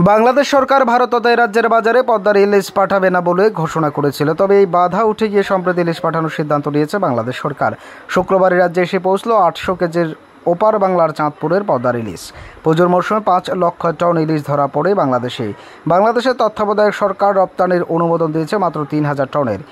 বাংলাদেশ সরকার ভারত তথা রাজ্যের বাজারে পদ্মার ইলিশ পাঠাবে না বলে ঘোষণা করেছিল, তবে এই বাধা উঠে গিয়ে সম্প্রতি ইলিশ পাঠানোর সিদ্ধান্ত নিয়েছে বাংলাদেশ সরকার। শুক্রবার রাজ্যে এসে পৌঁছল 800 কেজির ওপার বাংলার চাঁদপুরের পদ্মার ইলিশ। পুজোর মৌসুমে 5 লক্ষ টন ইলিশ ধরা পড়ে বাংলাদেশের তত্ত্বাবধায়ক সরকার রপ্তানির অনুমোদন দিয়েছে মাত্র 3000 টনের।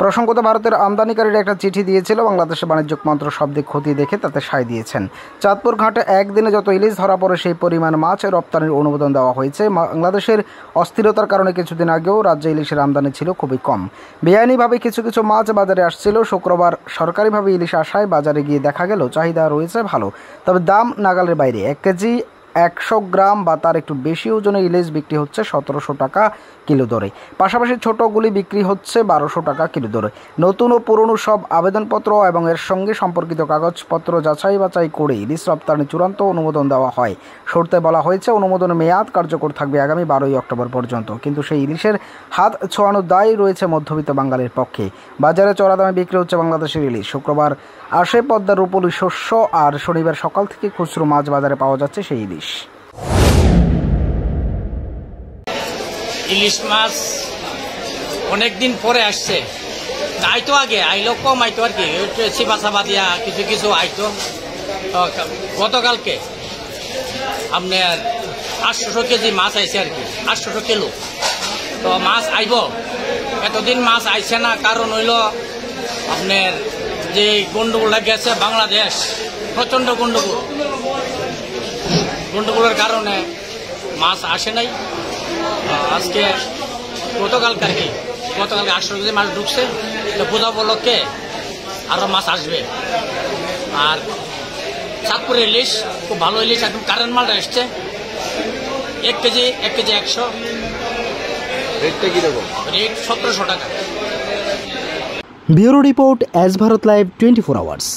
প্রসঙ্গত ভারতের আমদানিকারীরা একটা চিঠি দিয়েছিল, বাংলাদেশের বাণিজ্য মন্ত্র সব দিক খতিয়ে দেখে তাতে সায় দিয়েছেন। চাঁদপুর ঘাটে একদিনে যত ইলিশ ধরা পড়ে সেই পরিমাণ মাছ রপ্তানির অনুমোদন দেওয়া হয়েছে। বাংলাদেশের অস্থিরতার কারণে কিছুদিন আগেও রাজ্যে ইলিশের আমদানি ছিল খুবই কম। বেআইনিভাবে কিছু মাছ বাজারে আসছিল। শুক্রবার সরকারিভাবে ইলিশ আসায় বাজারে গিয়ে দেখা গেল চাহিদা রয়েছে ভালো, তবে দাম নাগালের বাইরে। 1 কেজি 100 গ্রাম বা তার একটু বেশি ওজনে ইলিশ বিক্রি হচ্ছে 1700 টাকা কিলো দরে, পাশাপাশি ছোটগুলি বিক্রি হচ্ছে 1200 টাকা কিলো দরে। নতুন ও পুরনো সব আবেদনপত্র এবং এর সঙ্গে সম্পর্কিত কাগজপত্র যাচাই বাছাই করে ইলিশ রপ্তানির চূড়ান্ত অনুমোদন দেওয়া হয়। শর্তে বলা হয়েছে অনুমোদনের মেয়াদ কার্যকর থাকবে আগামী 12ই অক্টোবর পর্যন্ত, কিন্তু সেই ইলিশের হাত ছোঁয়ানোর দায় রয়েছে মধ্যবিত্ত বাঙালির পক্ষে। বাজারে চড়া দামে বিক্রি হচ্ছে বাংলাদেশের ইলিশ। শুক্রবার আসে পদ্মার রূপলি শস্য, আর শনিবার সকাল থেকে খুচরো মাছ বাজারে পাওয়া যাচ্ছে সেই ইলিশ। ইলিশ মাছ অনেকদিন পরে আসছে, আইতো আগে আইলো কম আইতো আর কি, চিপা চাপা দিয়া কিছু আইতো। গতকালকে আপনার 800 কেজি মাছ আইছে আর কি, 800 কিলো। তো মাছ আইব, এতদিন মাছ আইছে না, কারণ হইল আপনার যে গন্ডগোলটা গেছে বাংলাদেশ, প্রচণ্ড গন্ডগোলের কারণে মাছ আসে নাই। আজকে গতকালকে 800 কেজি মাছ ঢুকছে, তো পূজা উপলক্ষে আরও মাছ আসবে। আর চাঁদপুরের ইলিশ খুব ভালো ইলিশ, একদম কারেন্ট মালটা এসছে। 1 কেজি 100। রেটটা কীরকম? রেট 1700 টাকা। Bureau report, S Bharat live 24 hours.